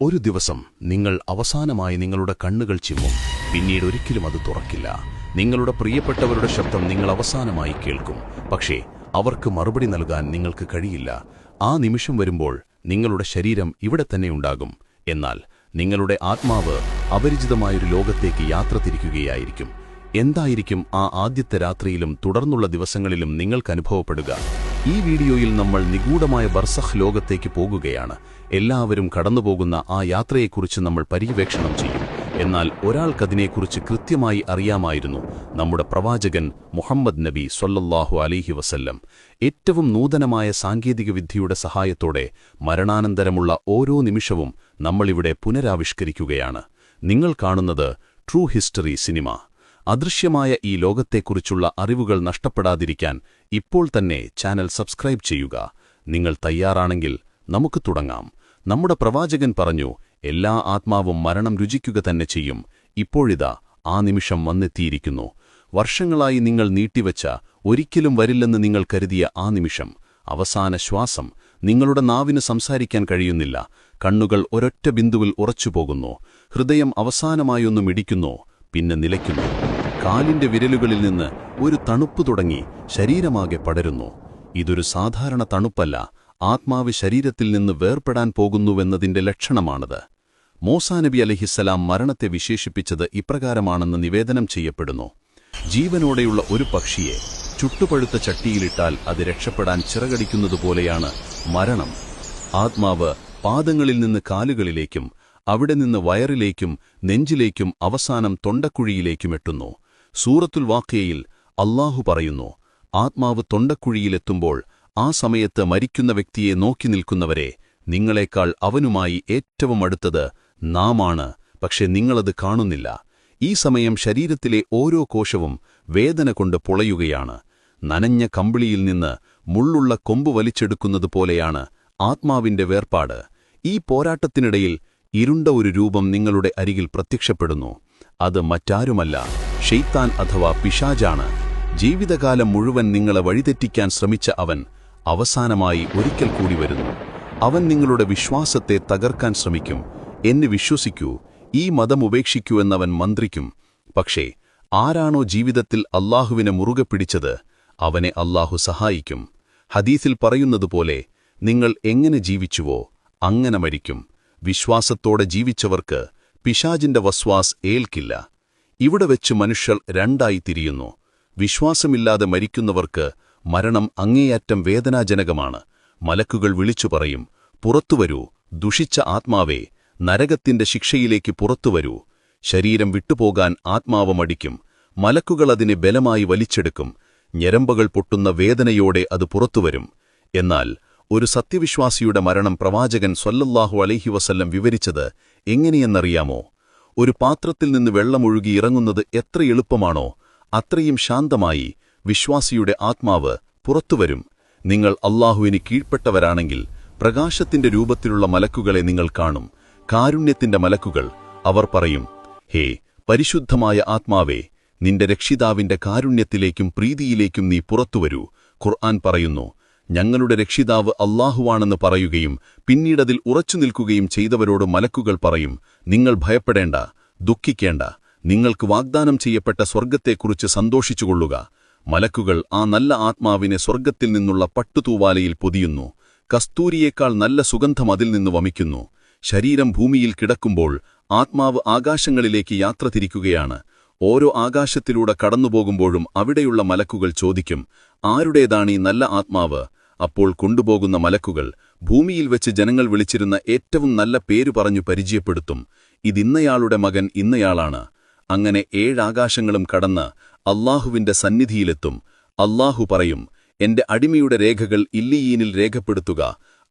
ഒരു ദിവസം നിങ്ങൾ അവസാനമായി നിങ്ങളുടെ കണ്ണുകൾ ചിമ്മും. പിന്നീട് ഒരിക്കലും അത് തുറക്കില്ല. നിങ്ങളുടെ പ്രിയപ്പെട്ടവരുടെ ശബ്ദം നിങ്ങൾ അവസാനമായി കേൾക്കും. പക്ഷേ അവർക്ക് മറുപടി നൽകാൻ നിങ്ങൾക്ക് കഴിയില്ല. ആ നിമിഷം വരുമ്പോൾ നിങ്ങളുടെ ശരീരം ഇവിടെ തന്നെ ഉണ്ടാകും. എന്നാൽ നിങ്ങളുടെ ആത്മാവ് അപരിചിതമായൊരു ലോകത്തേക്ക് യാത്ര തിരിക്കുകയായിരിക്കും. എന്തായിരിക്കും ആ ആദ്യത്തെ രാത്രിയിലും തുടർന്നുള്ള ദിവസങ്ങളിലും നിങ്ങൾക്ക് അനുഭവപ്പെടുക? ഈ വീഡിയോയിൽ നമ്മൾ നിഗൂഢമായ ബർസഖ് ലോകത്തേക്ക് പോകുകയാണ്. എല്ലാവരും കടന്നുപോകുന്ന ആ യാത്രയെക്കുറിച്ച് നമ്മൾ പര്യവേക്ഷണം ചെയ്യും. എന്നാൽ ഒരാൾക്കതിനെക്കുറിച്ച് കൃത്യമായി അറിയാമായിരുന്നു: നമ്മുടെ പ്രവാചകൻ മുഹമ്മദ് നബി സ്വല്ലല്ലാഹു അലൈഹി വസല്ലം. ഏറ്റവും നൂതനമായ സാങ്കേതികവിദ്യയുടെ സഹായത്തോടെ മരണാനന്തരമുള്ള ഓരോ നിമിഷവും നമ്മളിവിടെ പുനരാവിഷ്കരിക്കുകയാണ്. നിങ്ങൾ കാണുന്നത് ട്രൂ ഹിസ്റ്ററി സിനിമ. അദൃശ്യമായ ഈ ലോകത്തെക്കുറിച്ചുള്ള അറിവുകൾ നഷ്ടപ്പെടാതിരിക്കാൻ ഇപ്പോൾ തന്നെ ചാനൽ സബ്സ്ക്രൈബ് ചെയ്യുക. നിങ്ങൾ തയ്യാറാണെങ്കിൽ നമുക്ക് തുടങ്ങാം. നമ്മുടെ പ്രവാചകൻ പറഞ്ഞു, എല്ലാ ആത്മാവും മരണം രുചിക്കുക തന്നെ ചെയ്യും. ഇപ്പോഴിതാ ആ നിമിഷം വന്നെത്തിയിരിക്കുന്നു. വർഷങ്ങളായി നിങ്ങൾ നീട്ടിവെച്ച, ഒരിക്കലും വരില്ലെന്ന് നിങ്ങൾ കരുതിയ ആ നിമിഷം, അവസാന ശ്വാസം. നിങ്ങളുടെ നാവിന് സംസാരിക്കാൻ കഴിയുന്നില്ല. കണ്ണുകൾ ഒരൊറ്റ ബിന്ദുവിൽ ഉറച്ചുപോകുന്നു. ഹൃദയം അവസാനമായൊന്നു മിടിക്കുന്നു, പിന്നെ നിലയ്ക്കുന്നു. കാലിന്റെ വിരലുകളിൽ നിന്ന് ഒരു തണുപ്പ് തുടങ്ങി ശരീരമാകെ പടരുന്നു. ഇതൊരു സാധാരണ തണുപ്പല്ല. ആത്മാവ് ശരീരത്തിൽ നിന്ന് വേർപെടാൻ പോകുന്നുവെന്നതിന്റെ ലക്ഷണമാണത്. മൂസാ നബി അലൈഹിസ്സലാം മരണത്തെ വിശേഷിപ്പിച്ചത് ഇപ്രകാരമാണെന്ന് നിവേദനം ചെയ്യപ്പെടുന്നു: ജീവനോടെയുള്ള ഒരു പക്ഷിയെ ചുട്ടുപഴുത്ത ചട്ടിയിലിട്ടാൽ അത് രക്ഷപ്പെടാൻ ചിറകടിക്കുന്നതുപോലെയാണ് മരണം. ആത്മാവ് പാദങ്ങളിൽ നിന്ന് കാലുകളിലേക്കും, അവിടെ നിന്ന് വയറിലേക്കും, നെഞ്ചിലേക്കും, അവസാനം തൊണ്ടക്കുഴിയിലേക്കും എത്തുന്നു. സൂറത്തുൽ വാഖിയയിൽ അല്ലാഹു പറയുന്നു: ആത്മാവ് തൊണ്ടക്കുഴിയിലെത്തുമ്പോൾ ആ സമയത്ത് മരിക്കുന്ന വ്യക്തിയെ നോക്കി നിൽക്കുന്നവരെ, നിങ്ങളെക്കാൾ അവനുമായി ഏറ്റവും അടുത്തത് നാമാണ്, പക്ഷെ നിങ്ങളത് കാണുന്നില്ല. ഈ സമയം ശരീരത്തിലെ ഓരോ കോശവും വേദന കൊണ്ട് പൊളയുകയാണ്. നനഞ്ഞ കമ്പിളിയിൽ നിന്ന് മുള്ളുള്ള കൊമ്പ് വലിച്ചെടുക്കുന്നതുപോലെയാണ് ആത്മാവിന്റെ വേർപാട്. ഈ പോരാട്ടത്തിനിടയിൽ ഇരുണ്ട ഒരു രൂപം നിങ്ങളുടെ അരികിൽ പ്രത്യക്ഷപ്പെടുന്നു. അത് മറ്റാരുമല്ല, ശൈത്താൻ അഥവാ പിശാചാണ്. ജീവിതകാലം മുഴുവൻ നിങ്ങളെ വഴിതെറ്റിക്കാൻ ശ്രമിച്ച അവൻ അവസാനമായി ഒരിക്കൽ കൂടി വരുന്നു. അവൻ നിങ്ങളുടെ വിശ്വാസത്തെ തകർക്കാൻ ശ്രമിക്കും. എന്നെ വിശ്വസിക്കൂ, ഈ മതം ഉപേക്ഷിക്കൂ എന്നവൻ മന്ത്രിക്കും. പക്ഷേ ആരാണോ ജീവിതത്തിൽ അല്ലാഹുവിനെ മുറുകെ പിടിച്ചത്, അവനെ അല്ലാഹു സഹായിക്കും. ഹദീസിൽ പറയുന്നതുപോലെ, നിങ്ങൾ എങ്ങനെ ജീവിച്ചുവോ അങ്ങനെ മരിക്കും. വിശ്വാസത്തോടെ ജീവിച്ചവർക്ക് പിശാചിന്റെ വസ്വാസ് ഏൽക്കില്ല. ഇവിടെ വെച്ച് മനുഷ്യർ രണ്ടായി തിരിയുന്നു. വിശ്വാസമില്ലാതെ മരിക്കുന്നവർക്ക് മരണം അങ്ങേയറ്റം വേദനാജനകമാണ്. മലക്കുകൾ വിളിച്ചു പറയും: പുറത്തുവരൂ, ദുഷിച്ച ആത്മാവേ, നരകത്തിന്റെ ശിക്ഷയിലേക്ക് പുറത്തുവരൂ. ശരീരം വിട്ടുപോകാൻ ആത്മാവ് മടിക്കും. മലക്കുകൾ അതിനെ ബലമായി വലിച്ചെടുക്കും. ഞരമ്പുകൾ പൊട്ടുന്ന വേദനയോടെ അത് പുറത്തുവരും. എന്നാൽ ഒരു സത്യവിശ്വാസിയുടെ മരണം പ്രവാചകൻ സ്വല്ലല്ലാഹു അലൈഹി വസല്ലം വിവരിച്ചത് എങ്ങനെയെന്നറിയാമോ? ഒരു പാത്രത്തിൽ നിന്ന് വെള്ളമൊഴുകി ഇറങ്ങുന്നത് എത്ര എളുപ്പമാണോ, അത്രയും ശാന്തമായി വിശ്വാസിയുടെ ആത്മാവ് പുറത്തുവരും. നിങ്ങൾ അല്ലാഹുവിന് കീഴ്പ്പെട്ടവരാണെങ്കിൽ പ്രകാശത്തിന്റെ രൂപത്തിലുള്ള മലക്കുകളെ നിങ്ങൾ കാണും. കാരുണ്യത്തിന്റെ മലക്കുകൾ. അവർ പറയും: ഹേ പരിശുദ്ധമായ ആത്മാവേ, നിന്റെ രക്ഷിതാവിന്റെ കാരുണ്യത്തിലേക്കും പ്രീതിയിലേക്കും നീ പുറത്തുവരൂ. ഖുർആൻ പറയുന്നു: ഞങ്ങളുടെ രക്ഷിതാവ് അല്ലാഹുവാണെന്ന് പറയുകയും പിന്നീടതിൽ ഉറച്ചു നിൽക്കുകയും ചെയ്തവരോട് മലക്കുകൾ പറയും: നിങ്ങൾ ഭയപ്പെടേണ്ട, ദുഃഖിക്കേണ്ട. നിങ്ങൾക്ക് വാഗ്ദാനം ചെയ്യപ്പെട്ട സ്വർഗ്ഗത്തെക്കുറിച്ച് സന്തോഷിച്ചുകൊള്ളുക. മലക്കുകൾ ആ നല്ല ആത്മാവിനെ സ്വർഗ്ഗത്തിൽ നിന്നുള്ള പട്ടുതൂവാലയിൽ പൊതിയുന്നു. കസ്തൂരിയേക്കാൾ നല്ല സുഗന്ധം അതിൽ നിന്ന് വമിക്കുന്നു. ശരീരം ഭൂമിയിൽ കിടക്കുമ്പോൾ ആത്മാവ് ആകാശങ്ങളിലേക്ക് യാത്ര തിരിക്കുകയാണ്. ഓരോ ആകാശത്തിലൂടെ കടന്നുപോകുമ്പോഴും അവിടെയുള്ള മലക്കുകൾ ചോദിക്കും: ആരുടേതാണീ നല്ല ആത്മാവ്? അപ്പോൾ കൊണ്ടുപോകുന്ന മലക്കുകൾ ഭൂമിയിൽ വെച്ച് ജനങ്ങൾ വിളിച്ചിരുന്ന ഏറ്റവും നല്ല പേരു പറഞ്ഞു പരിചയപ്പെടുത്തും: ഇതിന്നയാളുടെ മകൻ ഇന്നയാളാണ്. അങ്ങനെ 7 ആകാശങ്ങളും കടന്ന് അല്ലാഹുവിന്റെ സന്നിധിയിലെത്തും. അല്ലാഹു പറയും: എന്റെ അടിമയുടെ രേഖകൾ ഇല്ലിയീനിൽ രേഖപ്പെടുത്തുക.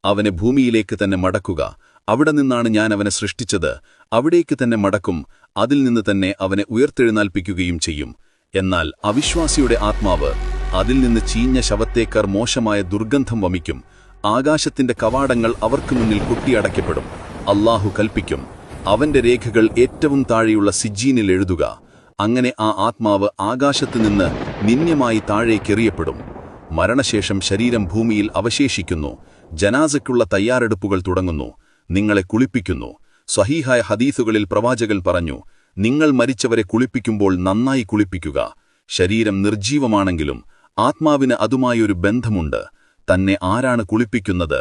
അവനെ ഭൂമിയിലേക്ക് തന്നെ മടക്കുക. അവിടെ നിന്നാണ് ഞാൻ അവനെ സൃഷ്ടിച്ചത്. അവിടേക്ക് തന്നെ മടക്കും. അതിൽ നിന്ന് തന്നെ അവനെ ഉയർത്തെഴുന്നേൽപ്പിക്കുകയും ചെയ്യും. എന്നാൽ അവിശ്വാസിയുടെ ആത്മാവ് അതിൽ നിന്ന് ചീഞ്ഞ ശവത്തേക്കാർ മോശമായ ദുർഗന്ധം വമിക്കും. ആകാശത്തിന്റെ കവാടങ്ങൾ അവർക്ക് മുന്നിൽ കൊട്ടിയടയ്ക്കപ്പെടും. അല്ലാഹു കൽപ്പിക്കും: അവന്റെ രേഖകൾ ഏറ്റവും താഴെയുള്ള സിജ്ജീനിൽ എഴുതുക. അങ്ങനെ ആ ആത്മാവ് ആകാശത്തുനിന്ന് നിന്യമായി താഴേക്കെറിയപ്പെടും. മരണശേഷം ശരീരം ഭൂമിയിൽ അവശേഷിക്കുന്നു. ജനാസയ്ക്കുള്ള തയ്യാറെടുപ്പുകൾ തുടങ്ങുന്നു. നിങ്ങളെ കുളിപ്പിക്കുന്നു. സ്വഹീഹായ ഹദീസുകളിൽ പ്രവാചകൻ പറഞ്ഞു, നിങ്ങൾ മരിച്ചവരെ കുളിപ്പിക്കുമ്പോൾ നന്നായി കുളിപ്പിക്കുക. ശരീരം നിർജീവമാണെങ്കിലും ആത്മാവിന് അതുമായൊരു ബന്ധമുണ്ട്. തന്നെ ആരാണ് കുളിപ്പിക്കുന്നത്,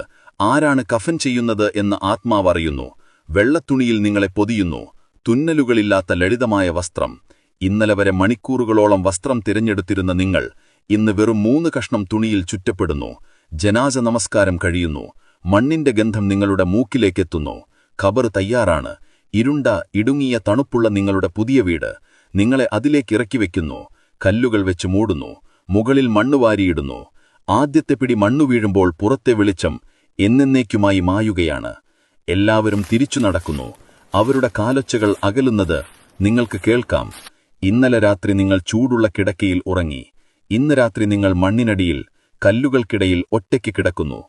ആരാണ് കഫൻ ചെയ്യുന്നത് എന്ന് ആത്മാവ് അറിയുന്നു. വെള്ളത്തുണിയിൽ നിങ്ങളെ പൊതിയുന്നു, തുന്നലുകളില്ലാത്ത ലളിതമായ വസ്ത്രം. ഇന്നലെ വരെ മണിക്കൂറുകളോളം വസ്ത്രം തിരഞ്ഞെടുത്തിരുന്ന നിങ്ങൾ ഇന്ന് വെറും 3 കഷ്ണം തുണിയിൽ ചുറ്റപ്പെടുന്നു. ജനാസ നമസ്കാരം കഴിയുന്നു. മണ്ണിന്റെ ഗന്ധം നിങ്ങളുടെ മൂക്കിലേക്കെത്തുന്നു. ഖബർ തയ്യാറാണ്. ഇരുണ്ട ഇടുങ്ങിയ തണുപ്പുള്ള നിങ്ങളുടെ പുതിയ വീട്. നിങ്ങളെ അതിലേക്ക് ഇറക്കിവെക്കുന്നു. കല്ലുകൾ വെച്ച് മൂടുന്നു. മുകളിൽ മണ്ണ് വാരിയിടുന്നു. ആദ്യത്തെ പിടി മണ്ണു വീഴുമ്പോൾ പുറത്തെ വെളിച്ചം എന്നേക്കുമായി മായുകയാണ്. എല്ലാവരും തിരിച്ചു നടക്കുന്നു. അവരുടെ കാലൊച്ചകൾ അകലുന്നത് നിങ്ങൾക്ക് കേൾക്കാം. ഇന്നലെ രാത്രി നിങ്ങൾ ചൂടുള്ള കിടക്കയിൽ ഉറങ്ങി. ഇന്ന് രാത്രി നിങ്ങൾ മണ്ണിനടിയിൽ കല്ലുകൾക്കിടയിൽ ഒറ്റയ്ക്ക് കിടക്കുന്നു.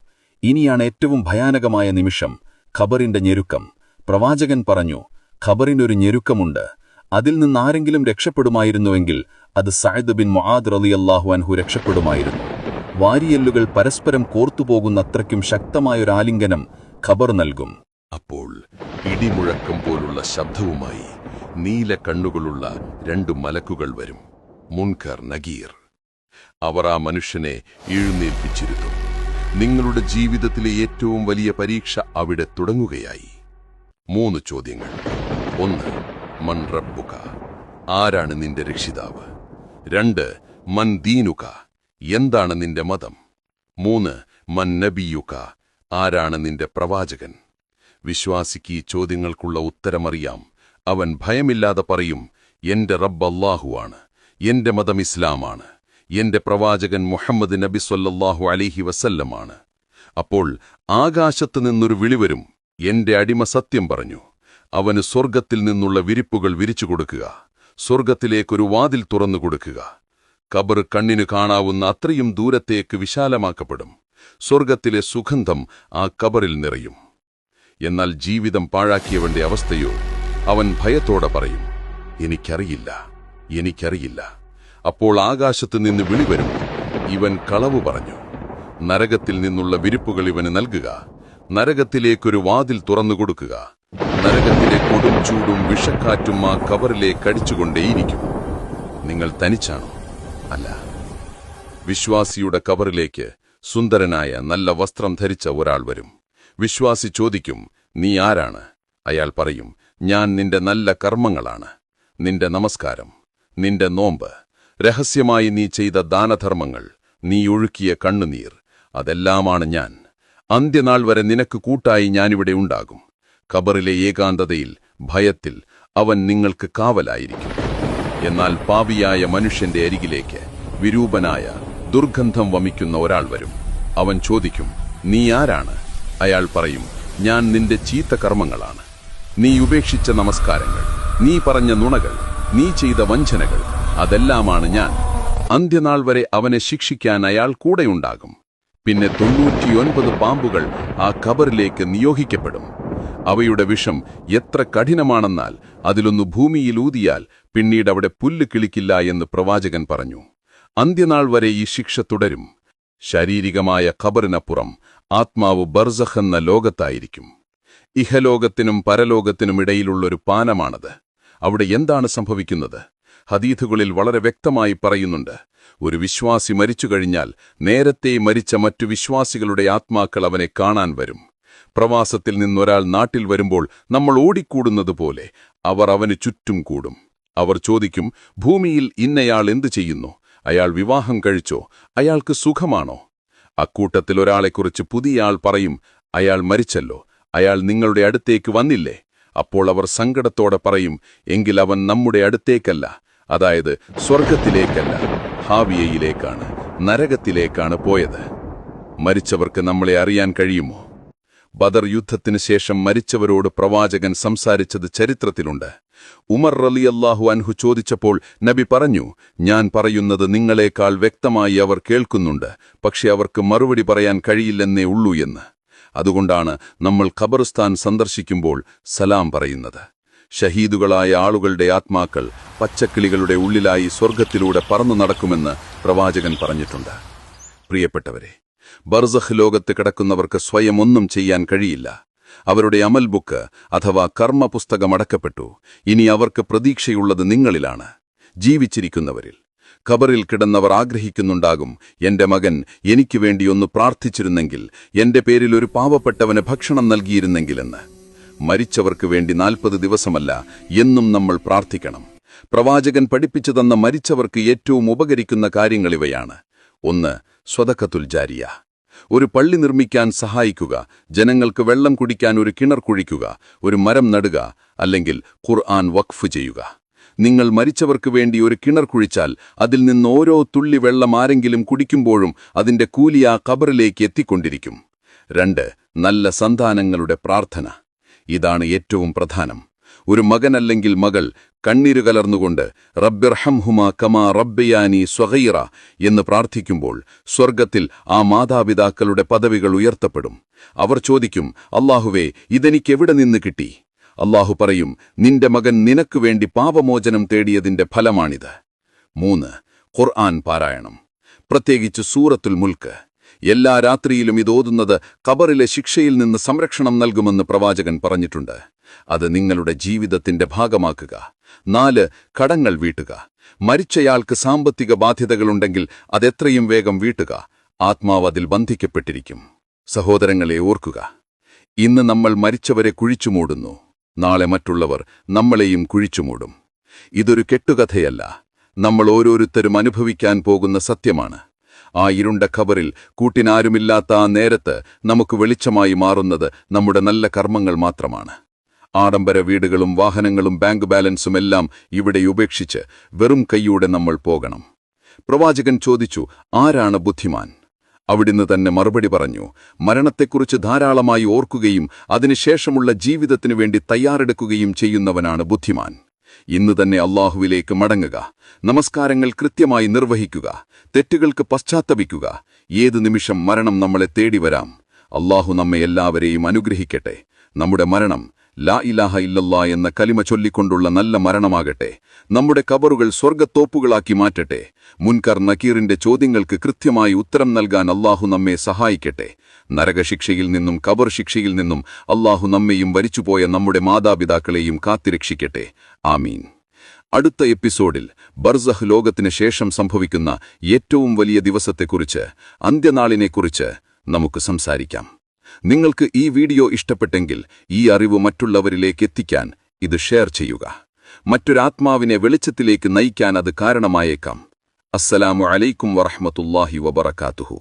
ഇനിയാണ് ഏറ്റവും ഭയാനകമായ നിമിഷം, ഖബറിന്റെ ഞെരുക്കം. പ്രവാചകൻ പറഞ്ഞു, ഖബറിനൊരു ഞെരുക്കമുണ്ട്. അതിൽ നിന്നാരെങ്കിലും രക്ഷപ്പെടുമായിരുന്നുവെങ്കിൽ അത് സഅദ് ബിൻ മുആദ് റളിയല്ലാഹു അൻഹു രക്ഷപ്പെടുമായിരുന്നു. വാരിയെല്ലുകൾ പരസ്പരം കോർത്തുപോകുന്നത്രയ്ക്കും ശക്തമായൊരാലിംഗനം ഖബർ നൽകും. അപ്പോൾ ഇടിമുഴക്കം പോലുള്ള ശബ്ദവുമായി നീല കണ്ണുകളുള്ള 2 മലക്കുകൾ വരും, മുൻകർ നഗീർ. അവർ ആ മനുഷ്യനെ എഴുന്നേൽപ്പിച്ചിരുത്തും. നിങ്ങളുടെ ജീവിതത്തിലെ ഏറ്റവും വലിയ പരീക്ഷ അവിടെ തുടങ്ങുകയായി. 3 ചോദ്യങ്ങൾ. 1. മൻ റബ്ബുക, ആരാണ് നിന്റെ രക്ഷിതാവ്? 2. മൻ ദീനുക, എന്താണ് നിന്റെ മതം? 3. മൻ നബിയുക, ആരാണ് നിന്റെ പ്രവാചകൻ? വിശ്വാസിക്ക് ഈ ചോദ്യങ്ങൾക്കുള്ള ഉത്തരമറിയാം. അവൻ ഭയമില്ലാതെ പറയും, എന്റെ റബ്ബ് അല്ലാഹുവാണ്, എന്റെ മതം ഇസ്ലാമാണ്, എന്റെ പ്രവാചകൻ മുഹമ്മദ് നബി സല്ലല്ലാഹു അലൈഹി വസല്ലമാണ്. അപ്പോൾ ആകാശത്തു നിന്നൊരു വിളിവരും, എന്റെ അടിമ സത്യം പറഞ്ഞു. അവന് സ്വർഗത്തിൽ നിന്നുള്ള വിരിപ്പുകൾ വിരിച്ചു കൊടുക്കുക, സ്വർഗത്തിലേക്കൊരു വാതിൽ തുറന്നു കൊടുക്കുക. ഖബർ കണ്ണിനു കാണാവുന്ന അത്രയും ദൂരത്തേക്ക് വിശാലമാക്കപ്പെടും. സ്വർഗത്തിലെ സുഗന്ധം ആ ഖബറിൽ നിറയും. എന്നാൽ ജീവിതം പാഴാക്കിയവന്റെ അവസ്ഥയോ? അവൻ ഭയത്തോടെ പറയും, എനിക്കറിയില്ല, എനിക്കറിയില്ല. അപ്പോൾ ആകാശത്തു നിന്ന് വിളിവരും, ഇവൻ കളവു പറഞ്ഞു. നരകത്തിൽ നിന്നുള്ള വിരിപ്പുകൾ ഇവന് നൽകുക, നരകത്തിലേക്കൊരു വാതിൽ തുറന്നുകൊടുക്കുക. നരകത്തിലെ കൊടും ചൂടും വിഷക്കാറ്റും ആ ഖബറിലേക്ക് അടിച്ചുകൊണ്ടേയിരിക്കും. നിങ്ങൾ തനിച്ചാണോ? അല്ല. വിശ്വാസിയുടെ ഖബറിലേക്ക് സുന്ദരനായ നല്ല വസ്ത്രം ധരിച്ച ഒരാൾ വരും. വിശ്വാസി ചോദിക്കും, നീ ആരാണ്? അയാൾ പറയും, ഞാൻ നിന്റെ നല്ല കർമ്മങ്ങളാണ്, നിന്റെ നമസ്കാരം, നിന്റെ നോമ്പ്, രഹസ്യമായി നീ ചെയ്ത ദാനധർമ്മങ്ങൾ, നീ ഒഴുക്കിയ കണ്ണുനീർ, അതെല്ലാമാണ് ഞാൻ. അന്ത്യനാൾ വരെ നിനക്ക് കൂട്ടായി ഞാനിവിടെ ഉണ്ടാകും. ഖബറിലെ ഏകാന്തതയിൽ, ഭയത്തിൽ അവൻ നിങ്ങൾക്ക് കാവലായിരിക്കും. എന്നാൽ പാപിയായ മനുഷ്യന്റെ അരികിലേക്ക് വിരൂപനായ ദുർഗന്ധം വമിക്കുന്ന ഒരാൾ വരും. അവൻ ചോദിക്കും, നീ ആരാണ്? അയാൾ പറയും, ഞാൻ നിന്റെ ചീത്ത കർമ്മങ്ങളാണ്, നീ ഉപേക്ഷിച്ച നമസ്കാരങ്ങൾ, നീ പറഞ്ഞ നുണകൾ, നീ ചെയ്ത വഞ്ചനകൾ, അതെല്ലാമാണ് ഞാൻ. അന്ത്യനാൾ വരെ അവനെ ശിക്ഷിക്കാൻ അയാൾ കൂടെയുണ്ടാകും. പിന്നെ 99 പാമ്പുകൾ ആ ഖബറിലേക്ക് നിയോഗിക്കപ്പെടും. അവയുടെ വിഷം എത്ര കഠിനമാണെന്നാൽ അതിലൊന്ന് ഭൂമിയിൽ ഊതിയാൽ പിന്നീട് അവിടെ പുല്ല് കിളിക്കില്ല എന്ന് പ്രവാചകൻ പറഞ്ഞു. അന്ത്യനാൾ വരെ ഈ ശിക്ഷ തുടരും. ശാരീരികമായ ഖബറിനപ്പുറം ആത്മാവ് ബർസഖ് എന്ന ലോകത്തായിരിക്കും. ഇഹലോകത്തിനും പരലോകത്തിനും ഇടയിലുള്ളൊരു പാനമാണത്. അവിടെ എന്താണ് സംഭവിക്കുന്നത്? ഹദീഥുകളിൽ വളരെ വ്യക്തമായി പറയുന്നുണ്ട്. ഒരു വിശ്വാസി മരിച്ചു കഴിഞ്ഞാൽ നേരത്തെ മരിച്ച മറ്റു വിശ്വാസികളുടെ ആത്മാക്കൾ അവനെ കാണാൻ വരും. പ്രവാസത്തിൽ നിന്നൊരാൾ നാട്ടിൽ വരുമ്പോൾ നമ്മൾ ഓടിക്കൂടുന്നത് പോലെ അവർ അവന് ചുറ്റും കൂടും. അവർ ചോദിക്കും, ഭൂമിയിൽ ഇന്നയാൾ എന്തു ചെയ്യുന്നു? അയാൾ വിവാഹം കഴിച്ചോ? അയാൾക്ക് സുഖമാണോ? അക്കൂട്ടത്തിൽ ഒരാളെക്കുറിച്ച് പുതിയ ആൾ പറയും, അയാൾ മരിച്ചല്ലോ, അയാൾ നിങ്ങളുടെ അടുത്തേക്ക് വന്നില്ലേ? അപ്പോൾ അവർ സങ്കടത്തോടെ പറയും, എങ്കിൽ അവൻ നമ്മുടെ അടുത്തേക്കല്ല, അതായത് സ്വർഗത്തിലേക്കല്ല, ഹാവിയയിലേക്കാണ്, നരകത്തിലേക്കാണ് പോയത്. മരിച്ചവർക്ക് നമ്മളെ അറിയാൻ കഴിയുമോ? ബദർ യുദ്ധത്തിനു ശേഷം മരിച്ചവരോട് പ്രവാചകൻ സംസാരിച്ചത് ചരിത്രത്തിലുണ്ട്. ഉമർ റളിയല്ലാഹു അൻഹു ചോദിച്ചപ്പോൾ നബി പറഞ്ഞു, ഞാൻ പറയുന്നത് നിങ്ങളെക്കാൾ വ്യക്തമായി അവർ കേൾക്കുന്നുണ്ട്, പക്ഷെ അവർക്ക് മറുപടി പറയാൻ കഴിയില്ലെന്നേ ഉള്ളൂ എന്ന്. അതുകൊണ്ടാണ് നമ്മൾ ഖബർസ്ഥാൻ സന്ദർശിക്കുമ്പോൾ സലാം പറയുന്നത്. ഷഹീദുകളായ ആളുകളുടെ ആത്മാക്കൾ പച്ചക്കിളികളുടെ ഉള്ളിലായി സ്വർഗത്തിലൂടെ പറന്നു നടക്കുമെന്ന് പ്രവാചകൻ പറഞ്ഞിട്ടുണ്ട്. പ്രിയപ്പെട്ടവരെ, ബർസഖ് ലോകത്ത് കിടക്കുന്നവർക്ക് സ്വയം ഒന്നും ചെയ്യാൻ കഴിയില്ല. അവരുടെ അമൽ ബുക്ക് അഥവാ കർമ്മ പുസ്തകം അടക്കപ്പെട്ടു. ഇനി അവർക്ക് പ്രതീക്ഷയുള്ളത് നിങ്ങളിലാണ്, ജീവിച്ചിരിക്കുന്നവരിൽ. ഖബറിൽ കിടന്നവർ ആഗ്രഹിക്കുന്നുണ്ടാകും, എന്റെ മകൻ എനിക്ക് വേണ്ടി ഒന്ന് പ്രാർത്ഥിച്ചിരുന്നെങ്കിൽ, എന്റെ പേരിൽ ഒരു പാവപ്പെട്ടവന് ഭക്ഷണം നൽകിയിരുന്നെങ്കിലെന്ന്. മരിച്ചവർക്ക് വേണ്ടി 40 ദിവസമല്ല, എന്നും നമ്മൾ പ്രാർത്ഥിക്കണം. പ്രവാചകൻ പഠിപ്പിച്ചു തന്ന മരിച്ചവർക്ക് ഏറ്റവും ഉപകരിക്കുന്ന കാര്യങ്ങളിവയാണ്. 1. സ്വദഖത്തുൽ ജാരിയ. ഒരു പള്ളി നിർമ്മിക്കാൻ സഹായിക്കുക, ജനങ്ങൾക്ക് വെള്ളം കുടിക്കാൻ ഒരു കിണർ കുഴിക്കുക, ഒരു മരം നടുക, അല്ലെങ്കിൽ ഖുർആൻ വഖഫ് ചെയ്യുക. നിങ്ങൾ മരിച്ചവർക്ക് വേണ്ടി ഒരു കിണർ കുഴിച്ചാൽ അതിൽ നിന്ന് ഓരോ തുള്ളി വെള്ളം ആരെങ്കിലും കുടിക്കുമ്പോഴും അതിന്റെ കൂലി ആ ഖബറിലേക്ക് എത്തിക്കൊണ്ടിരിക്കും. 2. നല്ല സന്താനങ്ങളുടെ പ്രാർത്ഥന. ഇതാണ് ഏറ്റവും പ്രധാനം. ഒരു മകൻ അല്ലെങ്കിൽ മകൾ കണ്ണീരു കലർന്നുകൊണ്ട് റബ്ബിർഹംഹുമാ കമാ റബ്ബയാനി സ്വഗീറ എന്ന് പ്രാർത്ഥിക്കുമ്പോൾ സ്വർഗത്തിൽ ആ മാതാപിതാക്കളുടെ പദവികൾ ഉയർത്തപ്പെടും. അവർ ചോദിക്കും, അല്ലാഹുവേ, ഇതെനിക്കെവിടെ നിന്ന് കിട്ടി? അല്ലാഹു പറയും, നിന്റെ മകൻ നിനക്കു വേണ്ടി പാപമോചനം തേടിയതിന്റെ ഫലമാണിത്. 3. ഖുർആൻ പാരായണം, പ്രത്യേകിച്ച് സൂറത്തുൽ മുൽക്ക്. എല്ലാ രാത്രിയിലും ഇതോതുന്നത് ഖബറിലെ ശിക്ഷയിൽ നിന്ന് സംരക്ഷണം നൽകുമെന്ന് പ്രവാചകൻ പറഞ്ഞിട്ടുണ്ട്. അത് നിങ്ങളുടെ ജീവിതത്തിന്റെ ഭാഗമാക്കുക. 4. കടങ്ങൾ വീട്ടുക. മരിച്ചയാൾക്ക് സാമ്പത്തിക ബാധ്യതകളുണ്ടെങ്കിൽ അതെത്രയും വേഗം വീട്ടുക. ആത്മാവ് അതിൽ ബന്ധിക്കപ്പെട്ടിരിക്കും. സഹോദരങ്ങളെ ഓർക്കുക, ഇന്ന് നമ്മൾ മരിച്ചവരെ കുഴിച്ചുമൂടുന്നു, നാളെ മറ്റുള്ളവർ നമ്മളെയും കുഴിച്ചുമൂടും. ഇതൊരു കെട്ടുകഥയല്ല, നമ്മൾ ഓരോരുത്തരും അനുഭവിക്കാൻ പോകുന്ന സത്യമാണ്. ആ ഇരുണ്ട ഖബറിൽ കൂട്ടിനാരുമില്ലാത്ത ആ നേരത്ത് നമുക്ക് വെളിച്ചമായി മാറുന്നത് നമ്മുടെ നല്ല കർമ്മങ്ങൾ മാത്രമാണ്. ആഡംബര വീടുകളും വാഹനങ്ങളും ബാങ്ക് ബാലൻസും എല്ലാം ഇവിടെ ഉപേക്ഷിച്ച് വെറും കൈയോടെ നമ്മൾ പോകണം. പ്രവാചകൻ ചോദിച്ചു, ആരാണ് ബുദ്ധിമാൻ? അവിടുന്ന് തന്നെ മറുപടി പറഞ്ഞു, മരണത്തെക്കുറിച്ച് ധാരാളമായി ഓർക്കുകയും അതിനുശേഷമുള്ള ജീവിതത്തിനു വേണ്ടി തയ്യാറെടുക്കുകയും ചെയ്യുന്നവനാണ് ബുദ്ധിമാൻ. ഇന്ന് തന്നെ അല്ലാഹുവിലേക്ക് മടങ്ങുക, നമസ്കാരങ്ങൾ കൃത്യമായി നിർവഹിക്കുക, തെറ്റുകൾക്ക് പശ്ചാത്തപിക്കുക. ഏതു നിമിഷം മരണം നമ്മളെ തേടിവരാം. അല്ലാഹു നമ്മെ എല്ലാവരെയും അനുഗ്രഹിക്കട്ടെ. നമ്മുടെ മരണം ലാ ഇലാഹ ഇല്ലല്ലാ എന്ന കലിമ ചൊല്ലിക്കൊണ്ടുള്ള നല്ല മരണമാകട്ടെ. നമ്മുടെ ഖബറുകൾ സ്വർഗ്ഗത്തോപ്പുകളാക്കി മാറ്റട്ടെ. മുൻകർ നക്കീറിന്റെ ചോദ്യങ്ങൾക്ക് കൃത്യമായി ഉത്തരം നൽകാൻ അല്ലാഹു നമ്മെ സഹായിക്കട്ടെ. നരകശിക്ഷയിൽ നിന്നും ഖബർ ശിക്ഷയിൽ നിന്നും അല്ലാഹു നമ്മെയും വരിച്ചുപോയ നമ്മുടെ മാതാപിതാക്കളെയും കാത്തിരക്ഷിക്കട്ടെ. ആമീൻ. അടുത്ത എപ്പിസോഡിൽ ബർസഖ് ലോകത്തിന് ശേഷം സംഭവിക്കുന്ന ഏറ്റവും വലിയ ദിവസത്തെക്കുറിച്ച്, അന്ത്യനാളിനെക്കുറിച്ച് നമുക്ക് സംസാരിക്കാം. നിങ്ങൾക്ക് ഈ വീഡിയോ ഇഷ്ടപ്പെട്ടെങ്കിൽ ഈ അറിവ് മറ്റുള്ളവരിലേക്ക് എത്തിക്കാൻ ഇത് ഷെയർ ചെയ്യുക. മറ്റൊരാത്മാവിനെ വെളിച്ചത്തിലേക്ക് നയിക്കാൻ അത് കാരണമായേക്കാം. അസ്സലാമു അലൈക്കും വറഹ്മത്തുള്ളാഹി വബറകാതുഹു.